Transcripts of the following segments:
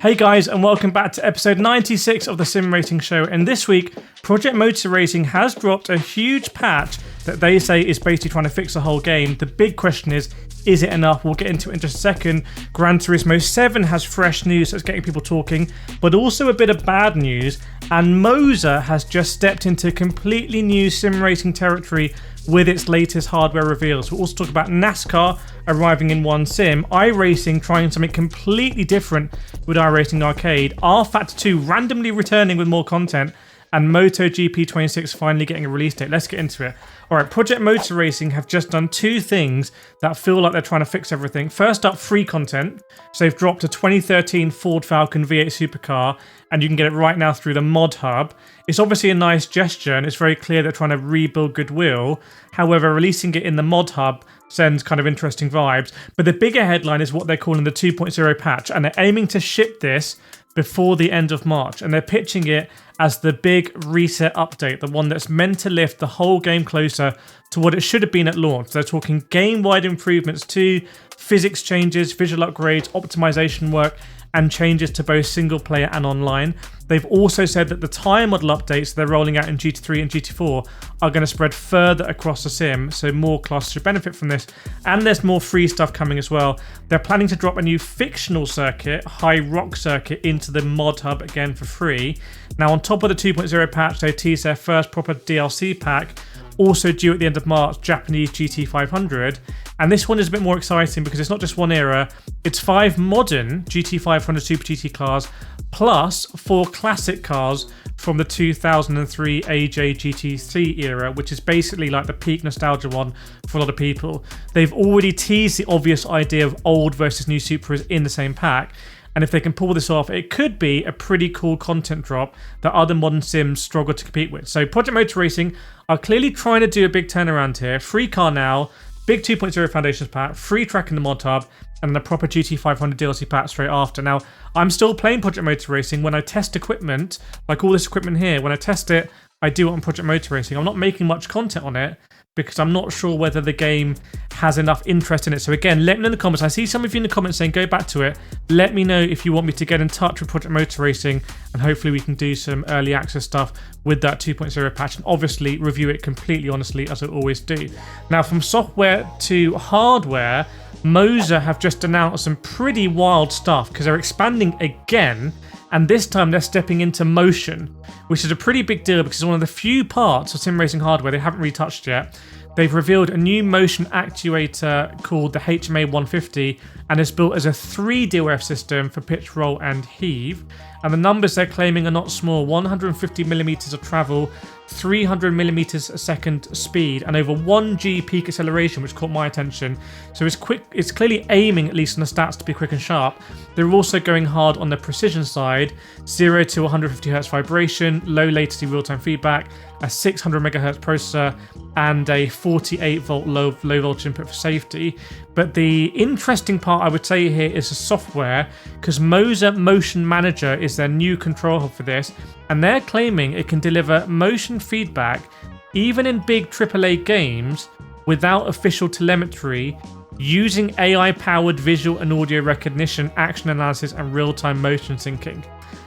Hey guys, and welcome back to episode 96 of the Sim Racing Show. And this week, Project Motor Racing has dropped a huge patch that they say is basically trying to fix the whole game. The big question is it enough? We'll get into it in just a second. Gran Turismo 7 has fresh news that's getting people talking, but also a bit of bad news. And MOZA has just stepped into completely new sim racing territory with its latest hardware reveals. We'll also talk about NASCAR arriving in one sim, iRacing trying something completely different with iRacing Arcade, rFactor 2 randomly returning with more content, and MotoGP 26 finally getting a release date. Let's get into it. Alright, Project Motor Racing have just done two things that feel like they're trying to fix everything. First up, free content. So they've dropped a 2013 Ford Falcon V8 supercar, and you can get it right now through the Mod Hub. It's obviously a nice gesture, and it's very clear they're trying to rebuild goodwill. However, releasing it in the Mod Hub sends kind of interesting vibes. But the bigger headline is what they're calling the 2.0 patch, and they're aiming to ship this before the end of March, and they're pitching it as the big reset update, the one that's meant to lift the whole game closer to what it should have been at launch. They're talking game-wide improvements to physics changes, visual upgrades, optimization work, and changes to both single player and online. They've also said that the tyre model updates they're rolling out in GT3 and GT4 are going to spread further across the sim, so more classes should benefit from this. And there's more free stuff coming as well. They're planning to drop a new fictional circuit, High Rock Circuit, into the Mod Hub again for free. Now, on top of the 2.0 patch, they teased their first proper DLC pack, also due at the end of March, Japanese GT500. And this one is a bit more exciting because it's not just one era, it's 5 modern GT500 Super GT cars plus 4 classic cars from the 2003 AJ GT3 era, which is basically like the peak nostalgia one for a lot of people. They've already teased the obvious idea of old versus new Supras in the same pack. And if they can pull this off, it could be a pretty cool content drop that other modern sims struggle to compete with. So Project Motor Racing are clearly trying to do a big turnaround here. Free car now, big 2.0 Foundations pack, free track in the Mod Hub, and a proper GT500 DLC pack straight after. Now, I'm still playing Project Motor Racing. When I test equipment, like all this equipment here, when I test it, I do it on Project Motor Racing. I'm not making much content on it because I'm not sure whether the game has enough interest in it. So again, let me know in the comments. I see some of you in the comments saying go back to it. Let me know if you want me to get in touch with Project Motor Racing, and hopefully we can do some early access stuff with that 2.0 patch, and obviously review it completely honestly as I always do. Now, from software to hardware, MOZA have just announced some pretty wild stuff because they're expanding again. And this time they're stepping into motion, which is a pretty big deal because it's one of the few parts of sim racing hardware they haven't really touched yet. They've revealed a new motion actuator called the HMA 150, and it's built as a 3DOF system for pitch, roll, and heave. And the numbers they're claiming are not small: 150 millimeters of travel, 300 millimeters a second speed, and over 1G peak acceleration, which caught my attention. So it's quick. It's clearly aiming, at least on the stats, to be quick and sharp. They're also going hard on the precision side: 0 to 150 Hz vibration, low latency real-time feedback, a 600 megahertz processor, and a 48 volt low voltage input for safety. But the interesting part I would say here is the software, because MOZA Motion Manager is their new control hub for this, and they're claiming it can deliver motion feedback even in big AAA games without official telemetry, using AI-powered visual and audio recognition, action analysis, and real-time motion syncing.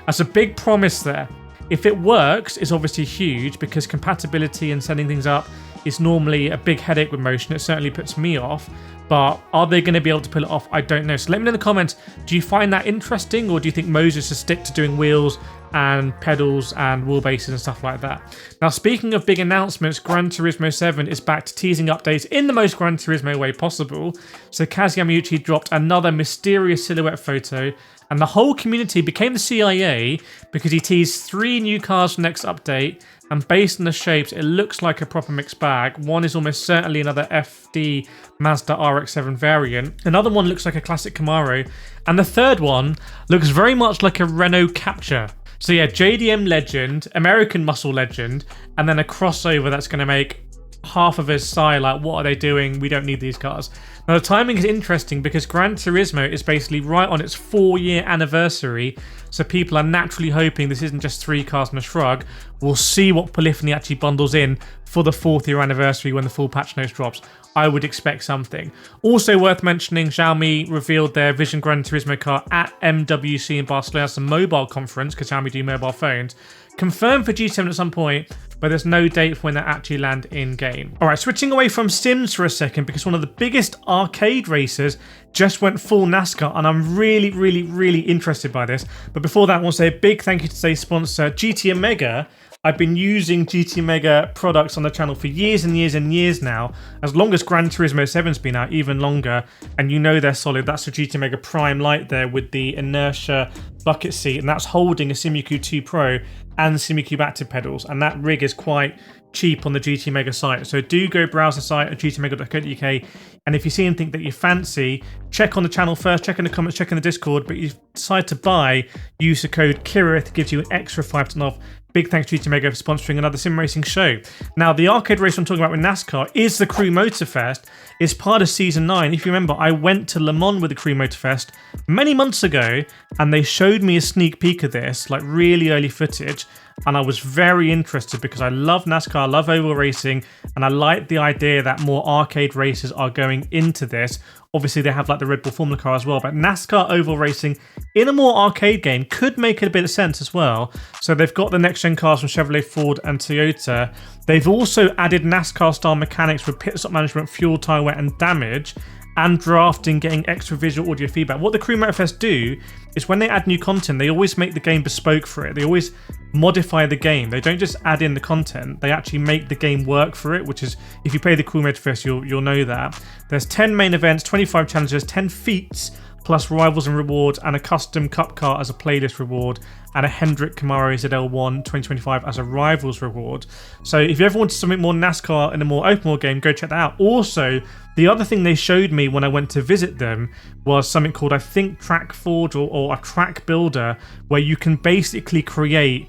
That's a big promise there. If it works, it's obviously huge because compatibility and setting things up is normally a big headache with motion. It certainly puts me off. But are they going to be able to pull it off? I don't know. So let me know in the comments, do you find that interesting, or do you think MOZA should stick to doing wheels and pedals and wheelbases and stuff like that? Now, speaking of big announcements, Gran Turismo 7 is back to teasing updates in the most Gran Turismo way possible. So Kaz Yamauchi dropped another mysterious silhouette photo, and the whole community became the CIA because he teased 3 new cars for next update, and based on the shapes, it looks like a proper mixed bag. One is almost certainly another FD Mazda RX-7 variant. Another one looks like a classic Camaro, and the third one looks very much like a Renault Capture. So yeah, JDM legend, American muscle legend, and then a crossover that's going to make half of us sigh like, what are they doing? We don't need these cars. Now the timing is interesting because Gran Turismo is basically right on its 4-year anniversary, so people are naturally hoping this isn't just 3 cars and a shrug. We'll see what Polyphony actually bundles in for the 4th year anniversary when the full patch notes drops. I would expect something. Also worth mentioning, Xiaomi revealed their Vision Gran Turismo car at MWC in Barcelona. That's a mobile conference because Xiaomi do mobile phones. Confirmed for G7 at some point, but there's no date for when they actually land in-game. All right, switching away from Sims for a second, because one of the biggest arcade racers just went full NASCAR, and I'm really, really, really interested by this. But before that, I want to say a big thank you to today's sponsor, GT Omega. I've been using GT Omega products on the channel for years and years and years now, as long as Gran Turismo 7's been out, even longer, and you know they're solid. That's the GT Omega Prime Light there with the inertia bucket seat, and that's holding a SIMUCUBE 2 Pro and SIMUCUBE Active pedals, and that rig is quite cheap on the GT Omega site. So do go browse the site at gtomega.co.uk, and if you see anything that you fancy, check on the channel first, check in the comments, check in the Discord, but you decide to buy, use the code Kireth, gives you an extra 5% off. Big thanks to GT Omega for sponsoring another sim racing show. Now, the arcade race I'm talking about with NASCAR is the Crew Motorfest. It's part of Season 9. If you remember, I went to Le Mans with the Crew Motorfest many months ago, and they showed me a sneak peek of this, like really early footage, and I was very interested because I love NASCAR, I love oval racing, and I like the idea that more arcade races are going into this. Obviously, they have like the Red Bull Formula car as well, but NASCAR oval racing in a more arcade game could make a bit of sense as well. So they've got the next-gen cars from Chevrolet, Ford, and Toyota. They've also added NASCAR-style mechanics with pit stop management, fuel, tyre wear, and damage, and drafting, getting extra visual audio feedback. What the Crew Motorfest do is when they add new content, they always make the game bespoke for it. They always modify the game. They don't just add in the content, they actually make the game work for it, which is, if you play the Crew Motorfest, you'll know that. There's 10 main events, 25 challenges, 10 feats, plus rivals and rewards, and a custom cup car as a playlist reward, and a Hendrick Camaro ZL1 2025 as a rivals reward. So if you ever wanted something more NASCAR in a more open world game, go check that out. Also, the other thing they showed me when I went to visit them was something called, I think, Track Forge or a track builder, where you can basically create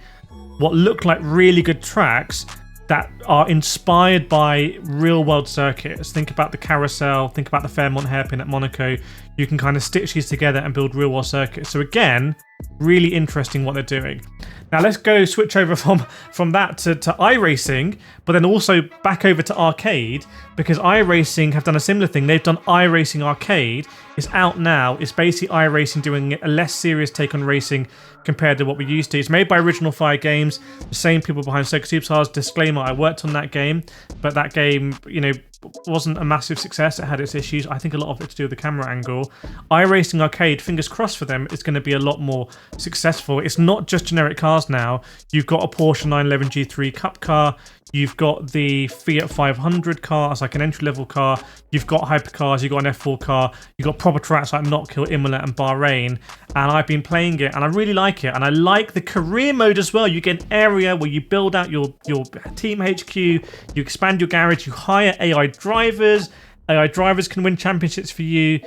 what look like really good tracks that are inspired by real-world circuits. Think about the Carousel, think about the Fairmont Hairpin at Monaco. You can kind of stitch these together and build real-world circuits. So again, really interesting what they're doing. Now let's go switch over from that to iRacing, but then also back over to arcade, because iRacing have done a similar thing. They've done iRacing Arcade. It's out now. It's basically iRacing doing a less serious take on racing compared to what we used to. It's made by Original Fire Games, the same people behind Circuit Superstars. Disclaimer, I worked on that game, but that game, you know, wasn't a massive success. It had its issues. I think a lot of it to do with the camera angle. iRacing Arcade, fingers crossed for them, is going to be a lot more successful. It's not just generic cars now. You've got a Porsche 911 G3 Cup car. You've got the Fiat 500 car as like an entry-level car. You've got hypercars. You've got an F4 car. You've got proper tracks like Knockhill, Imola, and Bahrain. And I've been playing it, and I really like it. And I like the career mode as well. You get an area where you build out your team HQ. You expand your garage. You hire AI drivers. AI drivers can win championships for you.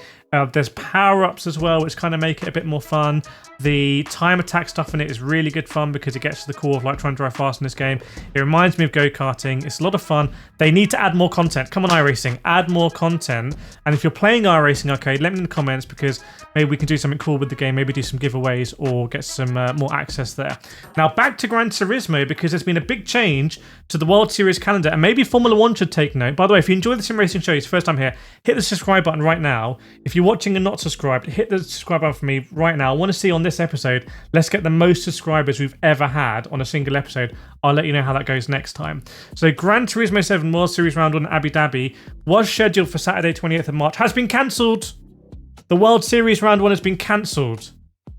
There's power-ups as well, which kind of make it a bit more fun. The time attack stuff in it is really good fun because it gets to the core of like trying to drive fast in this game. It reminds me of go-karting. It's a lot of fun. They need to add more content. Come on, iRacing, add more content. And if you're playing iRacing Arcade, let me know in the comments, because maybe we can do something cool with the game. Maybe do some giveaways or get some more access there. Now back to Gran Turismo, because there's been a big change to the World Series calendar, and maybe Formula One should take note. By the way, if you enjoy the sim racing show, it's your first time here, hit the subscribe button right now. If you're watching and not subscribed, hit the subscribe button for me right now. I want to see on this episode, let's get the most subscribers we've ever had on a single episode. I'll let you know how that goes next time. So Gran Turismo 7 World Series Round 1 in Abu Dhabi was scheduled for Saturday 28th of March, has been cancelled. The World Series Round 1 has been cancelled.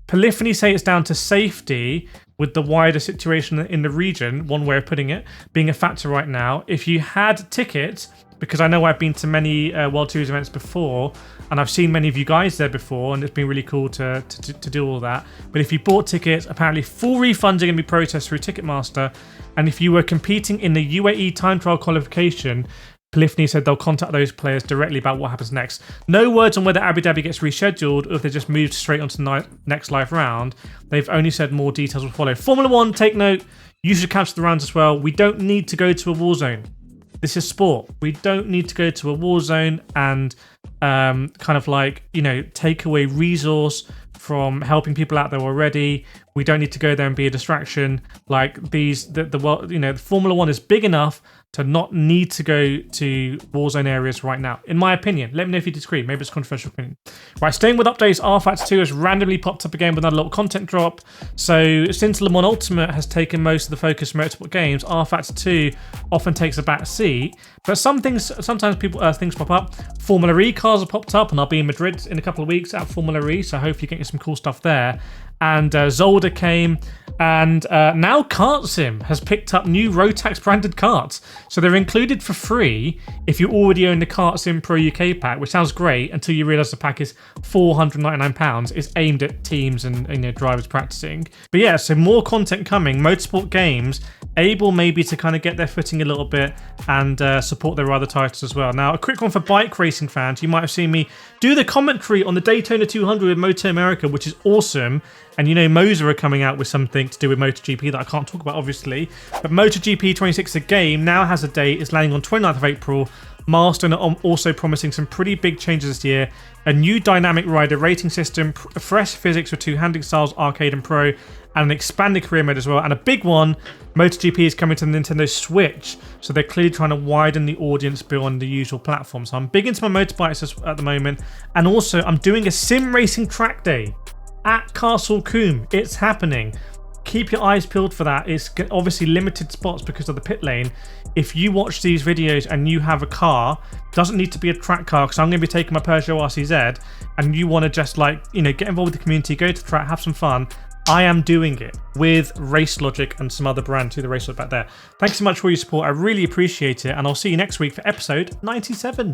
Polyphony say it's down to safety, with the wider situation in the region, one way of putting it, being a factor right now. If you had tickets, because I know I've been to many World Series events before, and I've seen many of you guys there before, and it's been really cool to do all that. But if you bought tickets, apparently full refunds are going to be processed through Ticketmaster. And if you were competing in the UAE time trial qualification, Polyphony said they'll contact those players directly about what happens next. No words on whether Abu Dhabi gets rescheduled or if they just moved straight onto the next live round. They've only said more details will follow. Formula One, take note. You should cancel the rounds as well. We don't need to go to a war zone. This is sport. We don't need to go to a war zone and kind of like, you know, take away resource from helping people out there already. We don't need to go there and be a distraction. Like the world, you know, the Formula One is big enough to not need to go to war zone areas right now, in my opinion. Let me know if you disagree. Maybe it's a controversial opinion. Right, staying with updates, rFactor 2 has randomly popped up again with another little content drop. So since Le Mans Ultimate has taken most of the focus from motorsport games, rFactor 2 often takes a back seat. But sometimes things pop up. Formula E cars have popped up, and I'll be in Madrid in a couple of weeks at Formula E, so hopefully getting some cool stuff there. And Zolder came, and now KartSim has picked up new Rotax branded karts. So they're included for free if you already own the KartSim Pro UK pack, which sounds great until you realise the pack is £499. It's aimed at teams and, you know, drivers practicing. But yeah, so more content coming. Motorsport games able maybe to kind of get their footing a little bit and support their other titles as well. Now, a quick one for bike racing fans. You might have seen me do the commentary on the Daytona 200 with Moto America, which is awesome. And you know, MOZA are coming out with something to do with MotoGP that I can't talk about, obviously. But MotoGP 26, the game, now has a date. It's landing on 29th of April. Milestone are also promising some pretty big changes this year. A new dynamic rider rating system, fresh physics with 2 handling styles, Arcade and Pro, and an expanded career mode as well. And a big one, MotoGP is coming to the Nintendo Switch. So they're clearly trying to widen the audience beyond the usual platform. So I'm big into my motorbikes at the moment. And also, I'm doing a sim racing track day at Castle Combe. It's happening. Keep your eyes peeled for that. It's obviously limited spots because of the pit lane. If you watch these videos and you have a car, doesn't need to be a track car, because I'm going to be taking my Peugeot RCZ, and you want to just, like, you know, get involved with the community, go to the track, have some fun. I am doing it with RaceLogic and some other brand too, the RaceLogic back there. Thanks so much for your support. I really appreciate it, and I'll see you next week for episode 97.